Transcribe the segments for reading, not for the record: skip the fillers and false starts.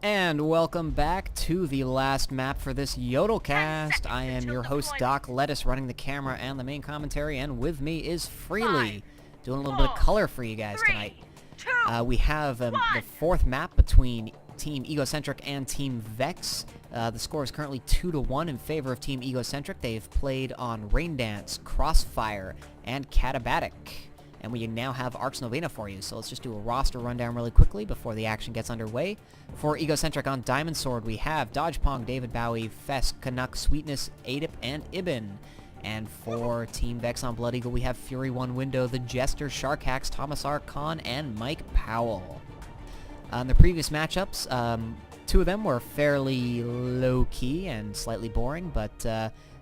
And welcome back to the last map for this YodelCast. I am your host, DocLettuce, running the camera and the main commentary, and with me is Freelii, doing a little bit of color for you guys tonight. We have the fourth map between Team Egocentric and Team Vex. The score is currently 2-1 in favor of Team Egocentric. They've played on Rain Dance, Crossfire, and Catabatic. And we now have Arx Novena for you, so let's just do a roster rundown really quickly before the action gets underway. For Egocentric on Diamond Sword, we have Dodge Pong, David Bowie, Fesk, Canuck, Sweetness, Adip, and Ibn. And for Team Vex on Blood Eagle, we have Fury 1 Window, The Jester, Sharkax, Thomas R. Khan, and Mike Powell. On the previous matchups, two of them were fairly low-key and slightly boring, but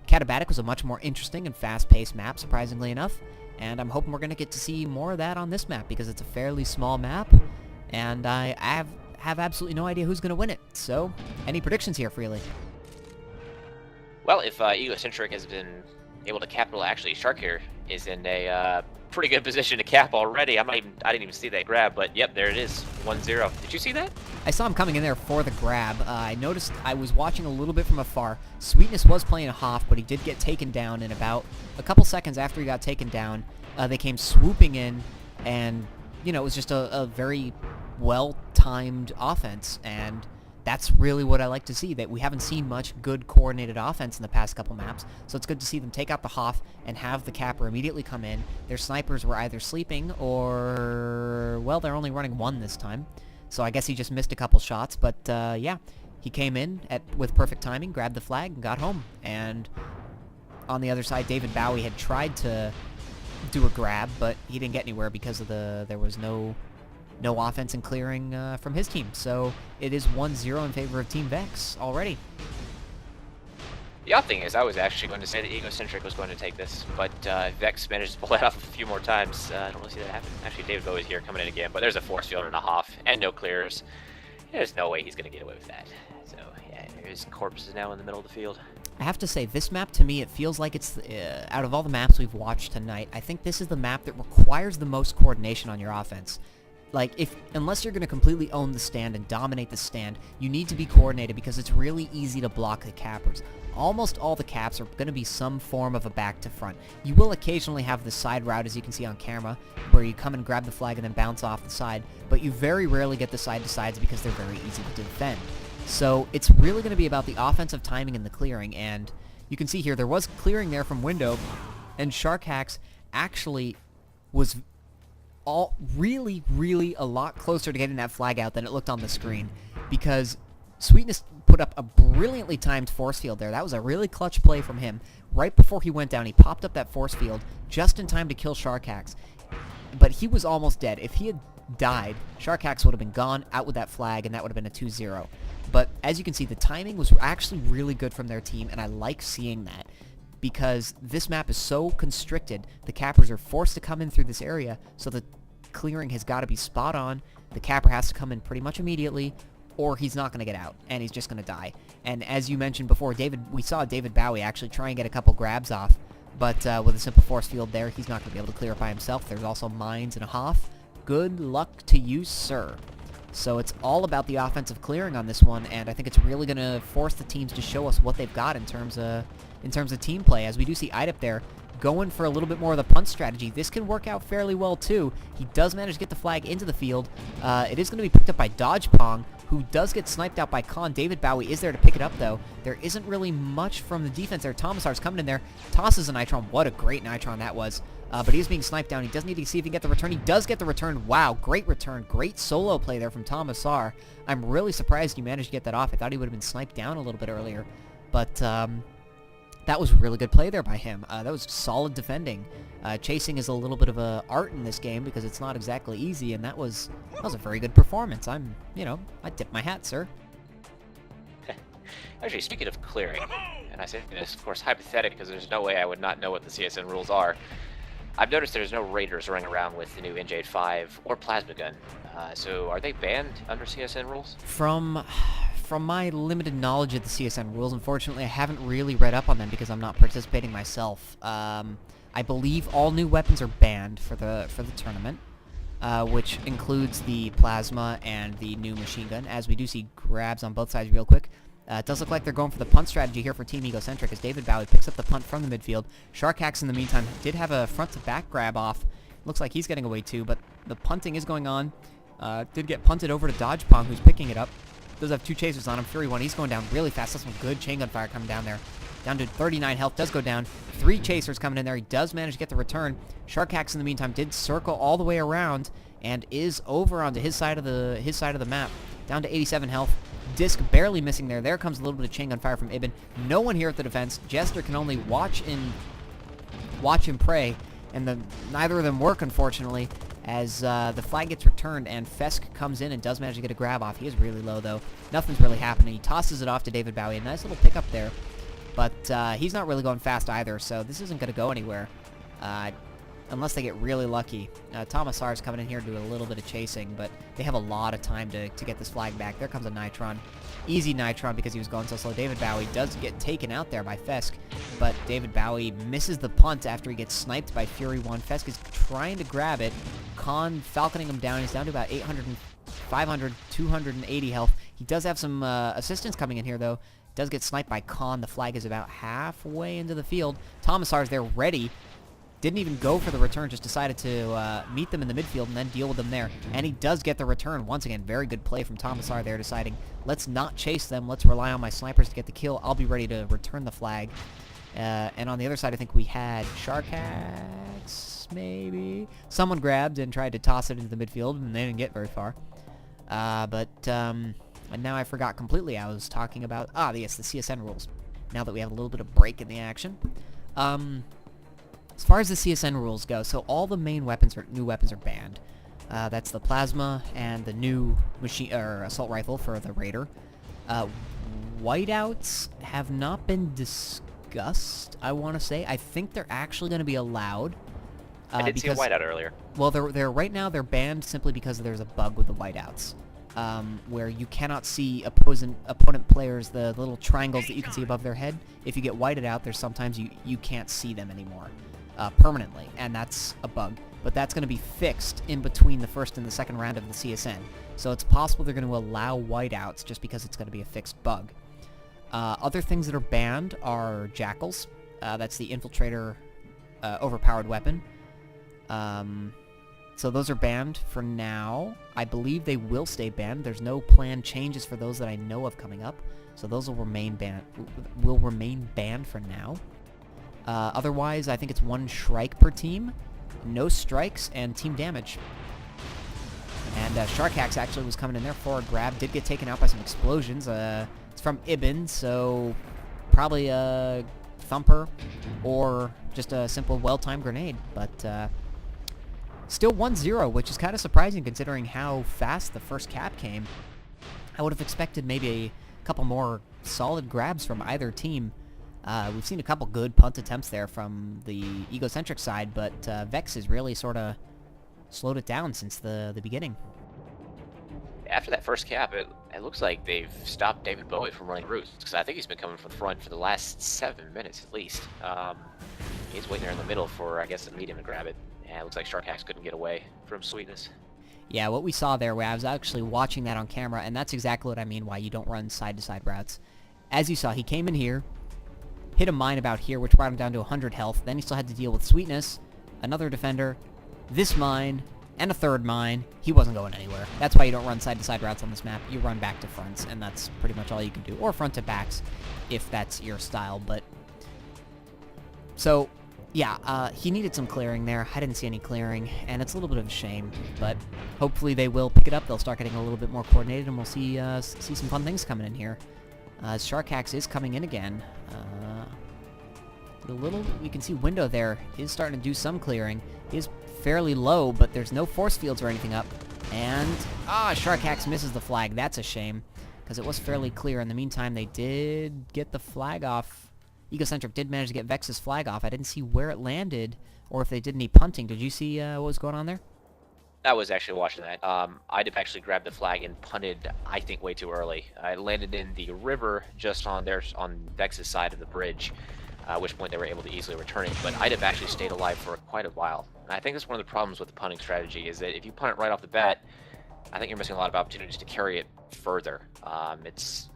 Catabatic was a much more interesting and fast-paced map, surprisingly enough. And I'm hoping we're going to get to see more of that on this map, because it's a fairly small map, and I have absolutely no idea who's going to win it. So, any predictions here, Freelii? Well, if Egocentric has been able to cap, actually, Shark here is in a pretty good position to cap already. I didn't even see that grab, but yep, there it is, 1-0. Did you see that? I saw him coming in there for the grab. I noticed I was watching a little bit from afar. Sweetness was playing a Hoff, but he did get taken down in about a couple seconds after he got taken down. They came swooping in, and, you know, it was just a very well-timed offense, and that's really what I like to see, that we haven't seen much good coordinated offense in the past couple maps, so it's good to see them take out the Hoff and have the capper immediately come in. Their snipers were either sleeping or, well, they're only running one this time, so I guess he just missed a couple shots, but yeah, he came in with perfect timing, grabbed the flag, and got home. And on the other side, David Bowie had tried to do a grab, but he didn't get anywhere because of there was no offense and clearing from his team. So it is 1-0 in favor of Team Vex already. The odd thing is, I was actually going to say that Egocentric was going to take this, but Vex managed to pull it off a few more times. I don't really see that happen. Actually, David Bowie's here coming in again, but there's a force field and a Hoff, and no clears. There's no way he's going to get away with that. So yeah, his corpse is now in the middle of the field. I have to say, this map, to me, it feels like it's, out of all the maps we've watched tonight, I think this is the map that requires the most coordination on your offense. Like, unless you're going to completely own the stand and dominate the stand, you need to be coordinated, because it's really easy to block the cappers. Almost all the caps are going to be some form of a back to front. You will occasionally have the side route, as you can see on camera, where you come and grab the flag and then bounce off the side, but you very rarely get the side to sides because they're very easy to defend. So it's really going to be about the offensive timing and the clearing, and you can see here there was clearing there from window, and Sharkax actually was really a lot closer to getting that flag out than it looked on the screen, because Sweetness put up a brilliantly timed force field there. That was a really clutch play from him. Right before he went down, he popped up that force field just in time to kill Sharkax, but he was almost dead. If he had died, Sharkax would have been gone, out with that flag, and that would have been a 2-0. But as you can see, the timing was actually really good from their team, and I like seeing that, because this map is so constricted. The cappers are forced to come in through this area, so the clearing has got to be spot on. The capper has to come in pretty much immediately, or he's not going to get out, and he's just going to die. And as you mentioned before, we saw David Bowie actually try and get a couple grabs off, but with a simple force field there, he's not going to be able to clear it by himself. There's also mines and a Hoff. Good luck to you, sir. So it's all about the offensive clearing on this one, and I think it's really going to force the teams to show us what they've got in terms of team play, as we do see Idip there going for a little bit more of the punt strategy. This can work out fairly well, too. He does manage to get the flag into the field. It is going to be picked up by Dodge Pong, who does get sniped out by Khan. David Bowie is there to pick it up, though. There isn't really much from the defense there. Thomas R's coming in there, tosses a Nitron. What a great Nitron that was. But he is being sniped down. He does need to see if he can get the return. He does get the return. Wow, great return. Great solo play there from Thomas R. I'm really surprised he managed to get that off. I thought he would have been sniped down a little bit earlier. But that was really good play there by him. That was solid defending. Chasing is a little bit of a art in this game, because it's not exactly easy, and that was a very good performance. I tip my hat, sir. Actually, speaking of clearing, and I say this, of course, hypothetic, because there's no way I would not know what the CSN rules are. I've noticed there's no Raiders running around with the new NJ5 or Plasma Gun. So are they banned under CSN rules? From my limited knowledge of the CSN rules, unfortunately, I haven't really read up on them because I'm not participating myself. I believe all new weapons are banned for the tournament. which includes the plasma and the new machine gun, as we do see grabs on both sides real quick. It does look like they're going for the punt strategy here for Team Egocentric as David Bowie picks up the punt from the midfield. Sharkax, in the meantime, did have a front-to-back grab off. Looks like he's getting away too, but the punting is going on. Did get punted over to Dodge Pong, who's picking it up. Does have 2 chasers on him. Fury 1, he's going down really fast. That's some good chain gun fire coming down there. Down to 39 health, does go down. 3 chasers coming in there. He does manage to get the return. Sharkax, in the meantime, did circle all the way around and is over onto his side of the map. Down to 87 health. Disc barely missing there. There comes a little bit of chain gun fire from Ibn. No one here at the defense. Jester can only watch and pray, and neither of them work, unfortunately, as the flag gets returned and Fesk comes in and does manage to get a grab off. He is really low, though. Nothing's really happening. He tosses it off to David Bowie. A nice little pickup there, but he's not really going fast either, so this isn't going to go anywhere. Unless they get really lucky. Thomas R's coming in here to do a little bit of chasing, but they have a lot of time to get this flag back. There comes a Nitron. Easy Nitron because he was going so slow. David Bowie does get taken out there by Fesk, but David Bowie misses the punt after he gets sniped by Fury 1. Fesk is trying to grab it. Khan falconing him down. He's down to about 800, 500, 280 health. He does have some assistance coming in here, though. Does get sniped by Khan. The flag is about halfway into the field. Thomas R's there ready. Didn't even go for the return, just decided to meet them in the midfield and then deal with them there. And he does get the return. Once again, very good play from Thomas R there, deciding, let's not chase them. Let's rely on my snipers to get the kill. I'll be ready to return the flag. And on the other side, I think we had Sharkax, maybe? Someone grabbed and tried to toss it into the midfield, and they didn't get very far. And now I forgot completely I was talking about... yes, the CSN rules. Now that we have a little bit of break in the action. As far as the CSN rules go, so all the main weapons new weapons are banned. That's the plasma and the new assault rifle for the Raider. Whiteouts have not been discussed, I want to say. I think they're actually going to be allowed. I did see a whiteout earlier. Well, they're right now they're banned simply because there's a bug with the whiteouts. Where you cannot see opponent players, the little triangles that you can see above their head. If you get whited out, there's sometimes you can't see them anymore. Permanently, and that's a bug. But that's going to be fixed in between the first and the second round of the CSN. So it's possible they're going to allow whiteouts just because it's going to be a fixed bug. Other things that are banned are jackals. That's the infiltrator overpowered weapon. So those are banned for now. I believe they will stay banned. There's no planned changes for those that I know of coming up. So those will remain banned for now. Otherwise, I think it's 1 strike per team, no strikes, and team damage. And Sharkax actually was coming in there for a grab, did get taken out by some explosions. It's from Ibn, so probably a thumper or just a simple well-timed grenade. But still 1-0, which is kind of surprising considering how fast the first cap came. I would have expected maybe a couple more solid grabs from either team. We've seen a couple good punt attempts there from the Egocentric side, but Vex has really sort of slowed it down since the beginning. After that first cap, it looks like they've stopped David Bowie from running routes, because I think he's been coming from the front for the last 7 minutes at least. He's waiting there in the middle for, I guess, a medium to grab it. Yeah, it looks like Sharkax couldn't get away from Sweetness. Yeah, what we saw there, I was actually watching that on camera, and that's exactly what I mean why you don't run side-to-side routes. As you saw, he came in here, hit a mine about here, which brought him down to 100 health. Then he still had to deal with Sweetness, another defender, this mine, and a third mine. He wasn't going anywhere. That's why you don't run side-to-side routes on this map. You run back to fronts, and that's pretty much all you can do. Or front to backs, if that's your style. But so, yeah, he needed some clearing there. I didn't see any clearing, and it's a little bit of a shame. But hopefully they will pick it up. They'll start getting a little bit more coordinated, and we'll see some fun things coming in here. Sharkax is coming in again. The little, you can see window there is starting to do some clearing. He is fairly low, but there's no force fields or anything up. And, Sharkax misses the flag. That's a shame, because it was fairly clear. In the meantime, they did get the flag off. Egocentric did manage to get Vex's flag off. I didn't see where it landed, or if they did any punting. Did you see what was going on there? I was actually watching that. I did actually grab the flag and punted, I think, way too early. I landed in the river just on Vex's side of the bridge. at which point they were able to easily return it. But Idep actually stayed alive for quite a while. And I think that's one of the problems with the punting strategy, is that if you punt it right off the bat, I think you're missing a lot of opportunities to carry it further. It's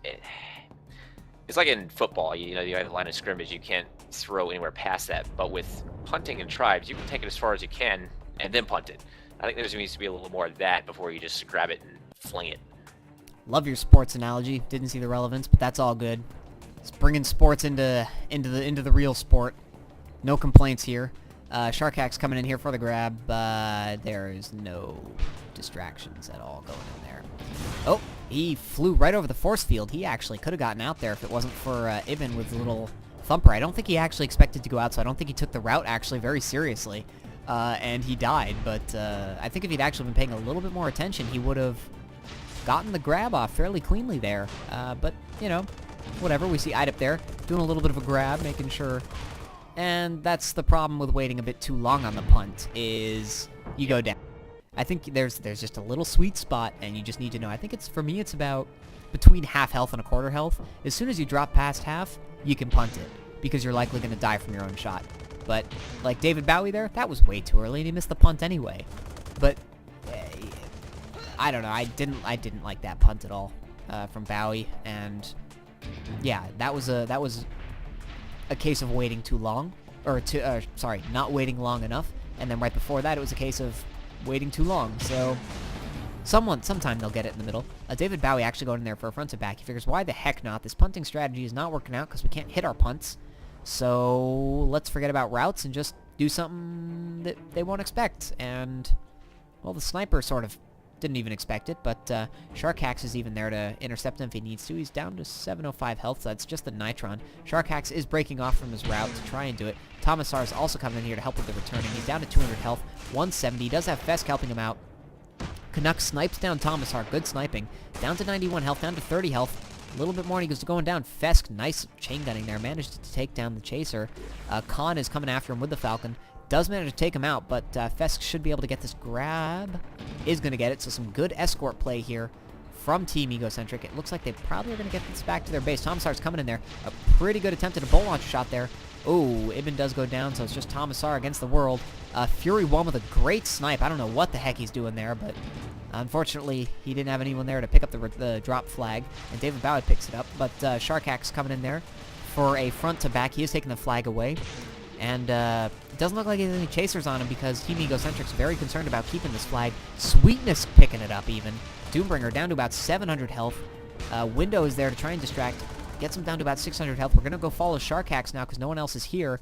like in football, you know, you have the line of scrimmage, you can't throw anywhere past that. But with punting and tribes, you can take it as far as you can and then punt it. I think there needs to be a little more of that before you just grab it and fling it. Love your sports analogy. Didn't see the relevance, but that's all good. It's bringing sports into the real sport. No complaints here. Sharkax coming in here for the grab. There is no distractions at all going in there. Oh, he flew right over the force field. He actually could have gotten out there if it wasn't for Ibn with a little thumper. I don't think he actually expected to go out, so I don't think he took the route actually very seriously. And he died, but I think if he'd actually been paying a little bit more attention, he would have gotten the grab off fairly cleanly there. But, you know, whatever. We see Idep there doing a little bit of a grab, making sure. And that's the problem with waiting a bit too long on the punt, is you go down. I think there's just a little sweet spot, and you just need to know. I think for me, it's about between half health and a quarter health. As soon as you drop past half, you can punt it, because you're likely going to die from your own shot. But, like David Bowie there, that was way too early, and he missed the punt anyway. But, I don't know, I didn't like that punt at all from Bowie, and yeah, that was a case of waiting too long, or not waiting long enough, and then right before that, it was a case of waiting too long, so sometime they'll get it in the middle. David Bowie actually going in there for a front to back. He figures, why the heck not? This punting strategy is not working out because we can't hit our punts. So let's forget about routes and just do something that they won't expect. And, well, the sniper sort of didn't even expect it, but Sharkax is even there to intercept him if he needs to. He's down to 705 health, so that's just the Nitron. Sharkax is breaking off from his route to try and do it. Tomasar is also coming in here to help with the returning. He's down to 200 health, 170. He does have Fesk helping him out. Canuck snipes down Tomasar. Good sniping. Down to 91 health, down to 30 health. A little bit more, and he goes to going down. Fesk, nice chain gunning there. Managed to take down the chaser. Khan is coming after him with the Falcon. Does manage to take him out, but Fesk should be able to get this grab. Is going to get it, so some good escort play here from Team Egocentric. It looks like they probably are going to get this back to their base. Tomasar's coming in there. A pretty good attempt at a bolt launcher shot there. Oh, Ibn does go down, so it's just Tomasar against the world. Fury 1 with a great snipe. I don't know what the heck he's doing there, but unfortunately, he didn't have anyone there to pick up the drop flag, and David Bowie picks it up, but Sharkax coming in there for a front to back. He is taking the flag away, and it doesn't look like he has any chasers on him because Team Egocentric's very concerned about keeping this flag. Sweetness picking it up even. Doombringer down to about 700 health. Window is there to try and distract. Gets him down to about 600 health. We're going to go follow Sharkax now because no one else is here.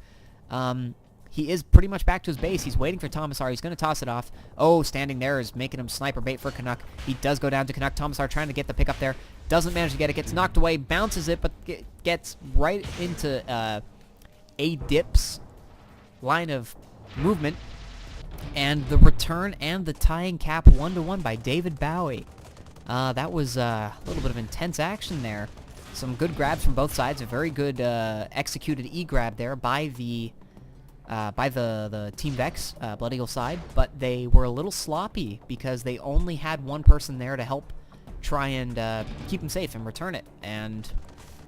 He is pretty much back to his base. He's waiting for Tomasar. He's going to toss it off. Oh, standing there is making him sniper bait for Canuck. He does go down to Canuck. Tomasar trying to get the pick up there. Doesn't manage to get it. Gets knocked away. Bounces it, but gets right into a Dip's line of movement. And the return and the tying cap 1-1 by David Bowie. That was a little bit of intense action there. Some good grabs from both sides. A very good executed E-grab there by the Team Vex, Blood Eagle side, but they were a little sloppy because they only had one person there to help try and keep him safe and return it. And,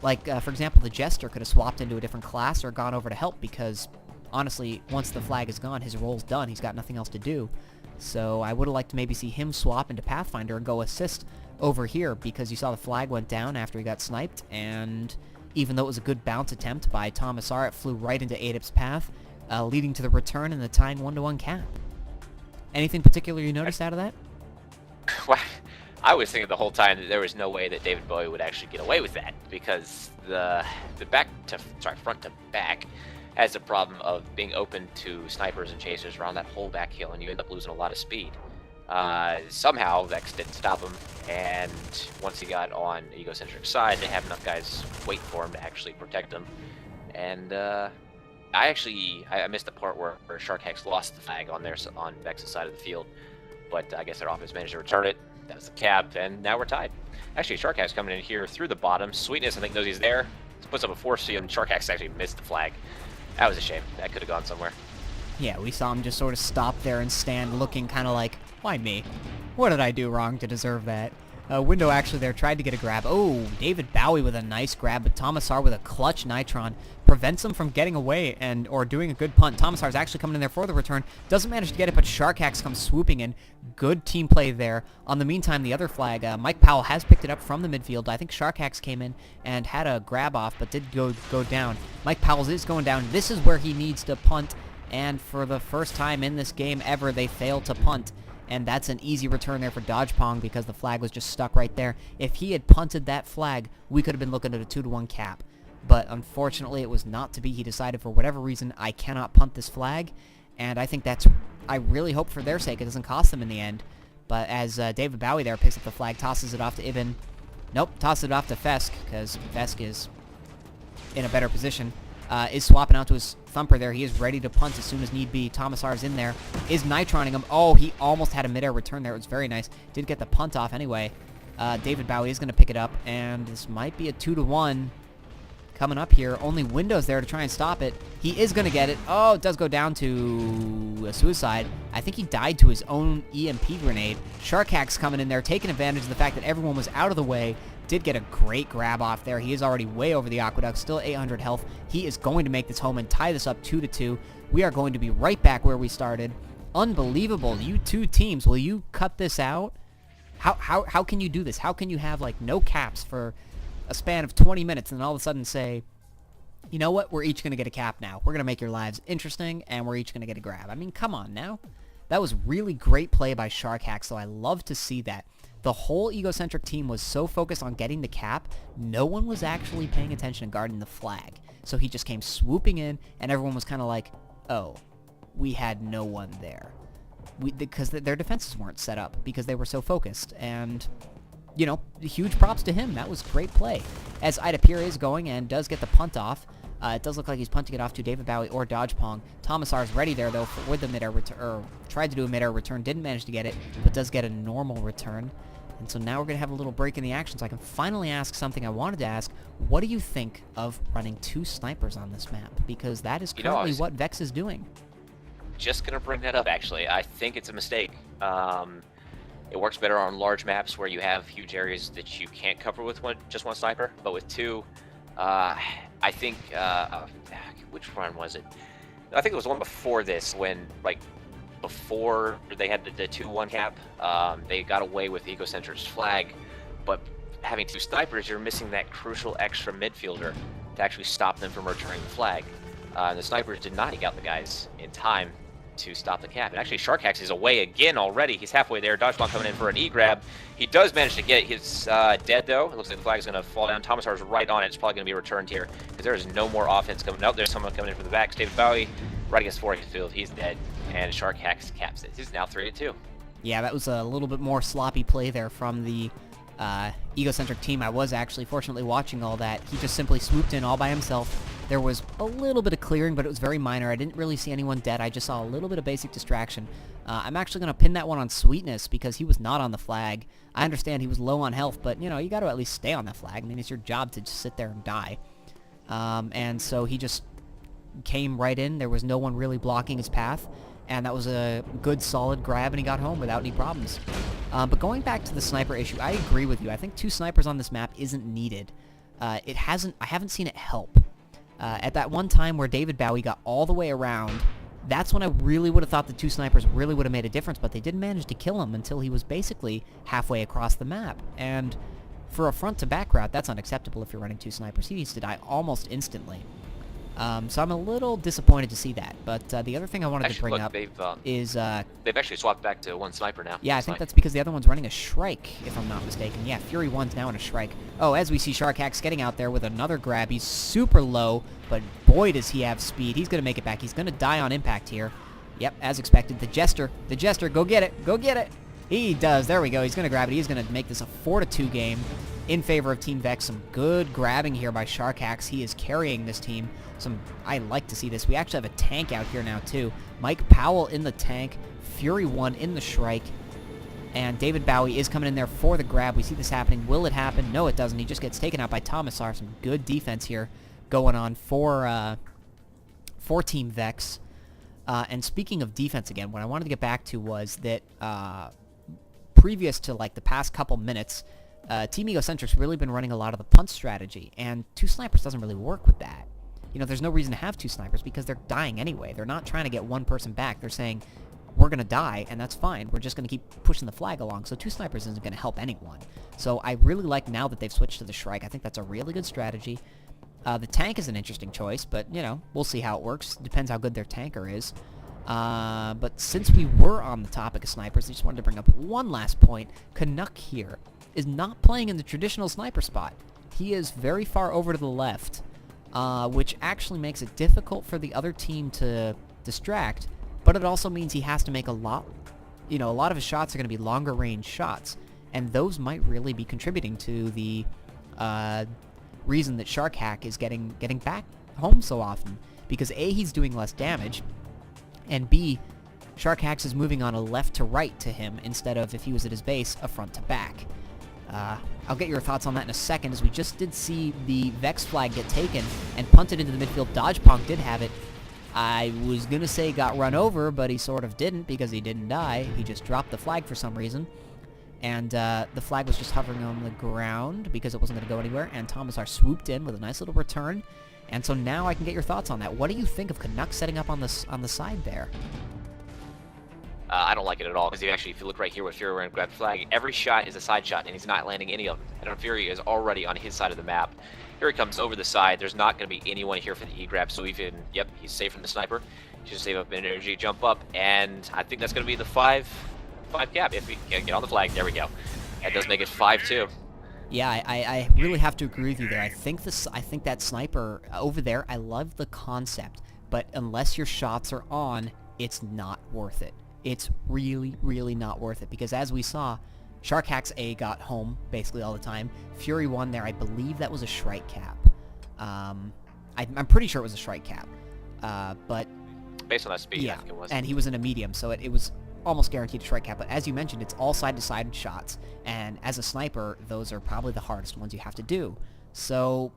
like, for example, the Jester could have swapped into a different class or gone over to help because, honestly, once the flag is gone, his role's done. He's got nothing else to do. So I would have liked to maybe see him swap into Pathfinder and go assist over here because you saw the flag went down after he got sniped, and even though it was a good bounce attempt by Tomasar, it flew right into Adip's path, leading to the return and the tying 1-1 cap. Anything particular you noticed out of that? Well, I was thinking the whole time that there was no way that David Bowie would actually get away with that because the front to back has the problem of being open to snipers and chasers around that whole back hill, and you end up losing a lot of speed. Somehow Vex didn't stop him, and once he got on Egocentric's side, they have enough guys wait for him to actually protect him. And I missed the part where Sharkax lost the flag on Vex's side of the field, but I guess their offense managed to return it. That was the cap, and now we're tied. Actually, Sharkax coming in here through the bottom. Sweetness, I think, knows he's there. Puts up a force field, and Sharkax actually missed the flag. That was a shame. That could have gone somewhere. Yeah, we saw him just sort of stop there and stand looking kind of like, why me? What did I do wrong to deserve that? Window actually there tried to get a grab. Oh, David Bowie with a nice grab, but Tomasar with a clutch Nitron prevents him from getting away or doing a good punt. Tomasar's actually coming in there for the return. Doesn't manage to get it, but Sharkax comes swooping in. Good team play there. On the meantime, the other flag, Mike Powell has picked it up from the midfield. I think Sharkax came in and had a grab off, but did go down. Mike Powell is going down. This is where he needs to punt, and for the first time in this game ever, they failed to punt. And that's an easy return there for Dodge Pong because the flag was just stuck right there. If he had punted that flag, we could have been looking at a 2-1 cap. But unfortunately, it was not to be. He decided for whatever reason, I cannot punt this flag. And I think I really hope for their sake it doesn't cost them in the end. But as David Bowie there picks up the flag, tosses it off to Ibn. Nope, tosses it off to Fesk because Fesk is in a better position. Is swapping out to his thumper there. He is ready to punt as soon as need be. Tomasar's in there. Is nitroning him. Oh, he almost had a midair return there. It was very nice. Did get the punt off anyway. David Bowie is going to pick it up, and this might be a 2-1 coming up here. Only Windows there to try and stop it. He is going to get it. Oh, it does go down to a suicide. I think he died to his own EMP grenade. Sharkax coming in there, taking advantage of the fact that everyone was out of the way. Did get a great grab off there. He is already way over the aqueduct, still 800 health. He is going to make this home and tie this up 2-2. We are going to be right back where we started. Unbelievable. You two teams, will you cut this out? How can you do this? How can you have like no caps for a span of 20 minutes and then all of a sudden say, you know what, we're each going to get a cap now. We're going to make your lives interesting and we're each going to get a grab. I mean, come on now. That was really great play by Sharkax, so I love to see that. The whole Egocentric team was so focused on getting the cap, no one was actually paying attention and guarding the flag. So he just came swooping in, and everyone was kind of like, oh, we had no one there. Because their defenses weren't set up, because they were so focused. And, you know, huge props to him. That was great play. As Ida Pira is going and does get the punt off, it does look like he's punting it off to David Bowie or Dodge Pong. Tomasar's ready there, though, with the midair return, or tried to do a midair return, didn't manage to get it, but does get a normal return. And so now we're going to have a little break in the action so I can finally ask something I wanted to ask. What do you think of running 2 snipers on this map? Because that is currently what Vex is doing. Just going to bring that up, actually. I think it's a mistake. It works better on large maps where you have huge areas that you can't cover with just one sniper. But with 2, I think, which run was it? I think it was the one before this when, like, before they had the 2-1 cap, they got away with Egocentric's flag, but having 2 snipers, you're missing that crucial extra midfielder to actually stop them from returning the flag. The snipers did not take out the guys in time to stop the cap. And actually, Sharkax is away again already. He's halfway there. Dodgeball coming in for an E-grab. He does manage to get it. He's dead, though. It looks like the flag is going to fall down. Tomasar's right on it. It's probably going to be returned here because there is no more offense coming out. There's someone coming in from the back. David Bowie right against Forkfield. He's dead. And Sharkax caps it. He's now 3-2. Yeah, that was a little bit more sloppy play there from the Egocentric team. I was actually fortunately watching all that. He just simply swooped in all by himself. There was a little bit of clearing, but it was very minor. I didn't really see anyone dead. I just saw a little bit of basic distraction. I'm actually going to pin that one on Sweetness because he was not on the flag. I understand he was low on health, but, you know, you got to at least stay on the flag. I mean, it's your job to just sit there and die. And so he just came right in. There was no one really blocking his path. And that was a good, solid grab, and he got home without any problems. But going back to the sniper issue, I agree with you. I think 2 snipers on this map isn't needed. I haven't seen it help. At that one time where David Bowie got all the way around, that's when I really would have thought the 2 snipers really would have made a difference, but they didn't manage to kill him until he was basically halfway across the map. And for a front-to-back route, that's unacceptable if you're running 2 snipers. He needs to die almost instantly. So I'm a little disappointed to see that. But the other thing I wanted to bring up is... they've actually swapped back to 1 sniper now. Yeah, I think that's because the other one's running a Shrike, if I'm not mistaken. Yeah, Fury 1's now in a Shrike. Oh, as we see Sharkax getting out there with another grab. He's super low, but boy does he have speed. He's going to make it back. He's going to die on impact here. Yep, as expected. The Jester, go get it. Go get it. He does. There we go. He's going to grab it. He's going to make this a 4-2 game in favor of Team Vex. Some good grabbing here by Sharkax. He is carrying this team. I like to see this. We actually have a tank out here now, too. Mike Powell in the tank. Fury 1 in the Shrike. And David Bowie is coming in there for the grab. We see this happening. Will it happen? No, it doesn't. He just gets taken out by Tomasar. Some good defense here going on for Team Vex. And speaking of defense again, what I wanted to get back to was that previous to like the past couple minutes, Team Egocentric's really been running a lot of the punt strategy, and 2 snipers doesn't really work with that. You know, there's no reason to have 2 snipers because they're dying anyway. They're not trying to get one person back. They're saying, we're going to die, and that's fine. We're just going to keep pushing the flag along, so 2 snipers isn't going to help anyone. So I really like now that they've switched to the Shrike. I think that's a really good strategy. The tank is an interesting choice, but, you know, we'll see how it works. Depends how good their tanker is. But since we were on the topic of snipers, I just wanted to bring up one last point. Canuck here is not playing in the traditional sniper spot. He is very far over to the left, which actually makes it difficult for the other team to distract, but it also means he has to make a lot of his shots are going to be longer range shots, and those might really be contributing to the reason that SharkHack is getting back home so often, because A, he's doing less damage, and B, SharkHack is moving on a left to right to him instead of, if he was at his base, a front to back. I'll get your thoughts on that in a second, as we just did see the Vex flag get taken and punted into the midfield. Dodgepunk did have it. I was going to say got run over, but he sort of didn't because he didn't die. He just dropped the flag for some reason. And the flag was just hovering on the ground because it wasn't going to go anywhere. And Thomasar swooped in with a nice little return. And so now I can get your thoughts on that. What do you think of Canuck setting up on the side there? I don't like it at all, because if you look right here with Fury wearing grab flag, every shot is a side shot, and he's not landing any of them. And Fury is already on his side of the map. Here he comes over the side. There's not going to be anyone here for the E-grab, so he's safe from the sniper. He's just save up energy, jump up, and I think that's going to be the 5 cap. If we can get on the flag, there we go. That does make it 5-2. Yeah, I really have to agree with you there. I think that sniper over there, I love the concept, but unless your shots are on, it's not worth it. It's really, really not worth it, because as we saw, SharkHack's A got home basically all the time. Fury won there. I believe that was a Shrike cap. I'm pretty sure it was a Shrike cap. But based on that speed, yeah, I think it was. And he was in a medium, so it was almost guaranteed a Shrike cap. But as you mentioned, it's all side-to-side shots, and as a sniper, those are probably the hardest ones you have to do. So,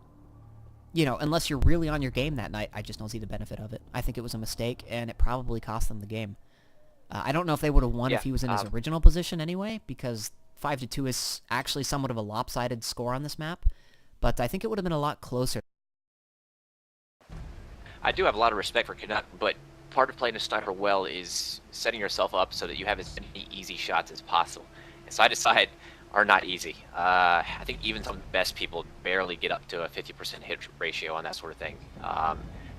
you know, unless you're really on your game that night, I just don't see the benefit of it. I think it was a mistake, and it probably cost them the game. I don't know if they would have won if he was in his original position anyway, because 5-2 is actually somewhat of a lopsided score on this map, but I think it would have been a lot closer. I do have a lot of respect for Canuck, but part of playing a sniper well is setting yourself up so that you have as many easy shots as possible. And side-to-side are not easy. I think even some of the best people barely get up to a 50% hit ratio on that sort of thing.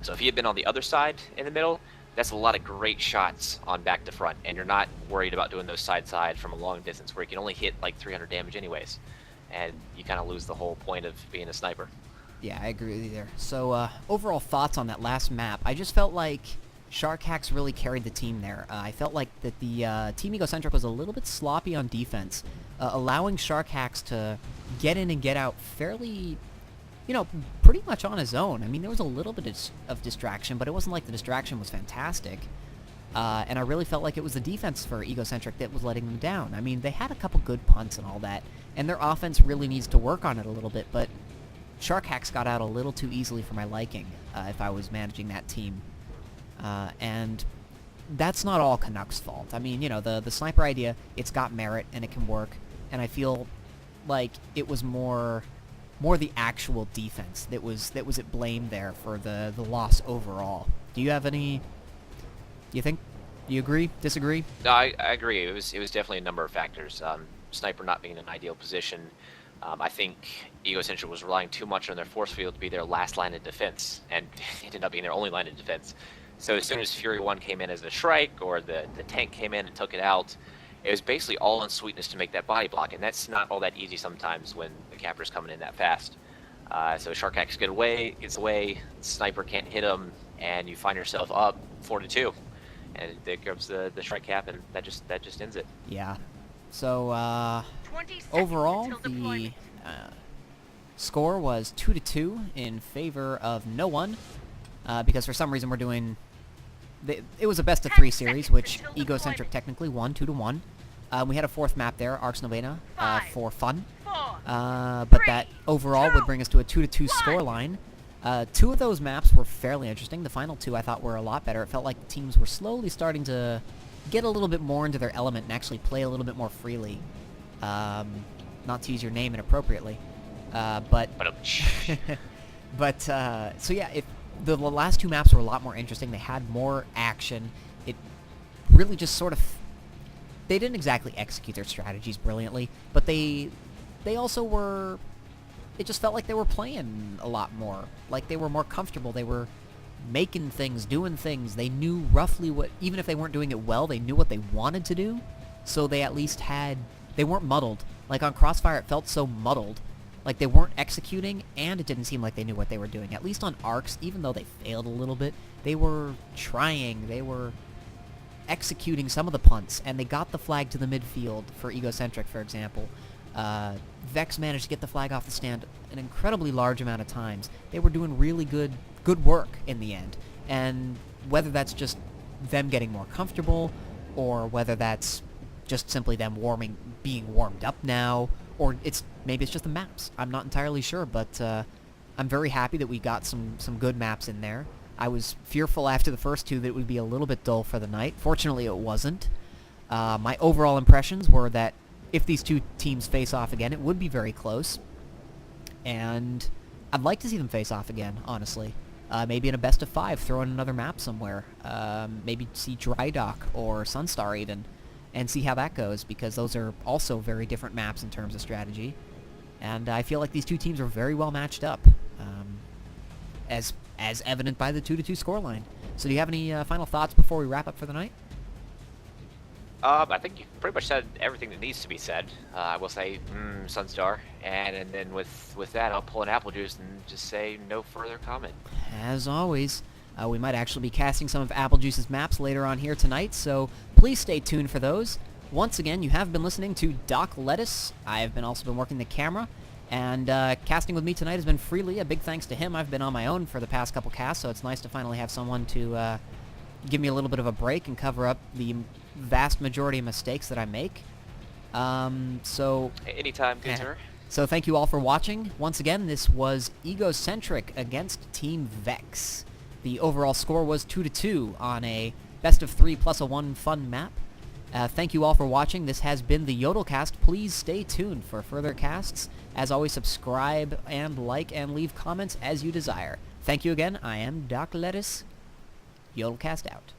So if he had been on the other side in the middle, that's a lot of great shots on back to front, and you're not worried about doing those side from a long distance where you can only hit like 300 damage anyways, and you kind of lose the whole point of being a sniper. Yeah, I agree with you there. So overall thoughts on that last map, I just felt like SharkHack's really carried the team there. I felt like that the Team Egocentric was a little bit sloppy on defense, allowing SharkHack to get in and get out fairly, you know, pretty much on his own. I mean, there was a little bit of distraction, but it wasn't like the distraction was fantastic. And I really felt like it was the defense for Egocentric that was letting them down. I mean, they had a couple good punts and all that, and their offense really needs to work on it a little bit, but SharkHack got out a little too easily for my liking if I was managing that team. And that's not all Canuck's fault. I mean, you know, the sniper idea, it's got merit and it can work, and I feel like it was more the actual defense that was at blame there for the loss overall. Do you have any? Do you agree? Disagree? No, I agree. It was definitely a number of factors. Sniper not being in an ideal position. I think Egocentric was relying too much on their force field to be their last line of defense, and it ended up being their only line of defense. So as soon as Fury 1 came in as a Shrike, or the tank came in and took it out, it was basically all on sweetness to make that body block, and that's not all that easy sometimes when the capper's coming in that fast. So SharkHack gets away, Sniper can't hit him, and you find yourself up 4-2, and there comes the Shrike cap, and that just ends it. Yeah. So overall, the score was 2-2 in favor of no one, because for some reason we're doing. It was a best-of-3 series, which Egocentric technically won 2-1. We had a fourth map there, Arx Novena, for fun. But that overall would bring us to a 2-2 scoreline. 2 of those maps were fairly interesting. The final 2 I thought were a lot better. It felt like the teams were slowly starting to get a little bit more into their element and actually play a little bit more freely. Not to use your name inappropriately, but so yeah, the last two maps were a lot more interesting. They had more action. It really just sort of, they didn't exactly execute their strategies brilliantly, but they also were, it just felt like they were playing a lot more. Like they were more comfortable. They were making things, doing things. They knew roughly what, even if they weren't doing it well, they knew what they wanted to do. So they at least they weren't muddled. Like on Crossfire, it felt so muddled. Like they weren't executing, and it didn't seem like they knew what they were doing. At least on Arx, even though they failed a little bit, they were trying. They were executing some of the punts, and they got the flag to the midfield for Egocentric, for example. Vex managed to get the flag off the stand an incredibly large amount of times. They were doing really good work in the end. And whether that's just them getting more comfortable, or whether that's just simply them being warmed up now, or maybe it's just the maps. I'm not entirely sure, but I'm very happy that we got some good maps in there. I was fearful after the first two that it would be a little bit dull for the night. Fortunately, it wasn't. My overall impressions were that if these two teams face off again, it would be very close. And I'd like to see them face off again, honestly. Maybe in a best of 5, throw in another map somewhere. Maybe see Dry Dock or Sunstar even, and see how that goes, because those are also very different maps in terms of strategy. And I feel like these two teams are very well matched up, as evident by the 2-2 scoreline. So do you have any final thoughts before we wrap up for the night? I think you pretty much said everything that needs to be said. I will say, Sunstar, and then with that, I'll pull an apple juice and just say no further comment. As always, we might actually be casting some of Apple Juice's maps later on here tonight, so please stay tuned for those. Once again, you have been listening to DocLettuce. I've also been working the camera, and casting with me tonight has been Freelii. A big thanks to him. I've been on my own for the past couple casts, so it's nice to finally have someone to give me a little bit of a break and cover up the vast majority of mistakes that I make. So anytime, good sir. So thank you all for watching. Once again, this was Egocentric against Team Vex. The overall score was 2-2 on a best of 3 plus a 1 fun map. Thank you all for watching. This has been the YodelCast. Please stay tuned for further casts. As always, subscribe and like and leave comments as you desire. Thank you again. I am DocLettuce. YodelCast out.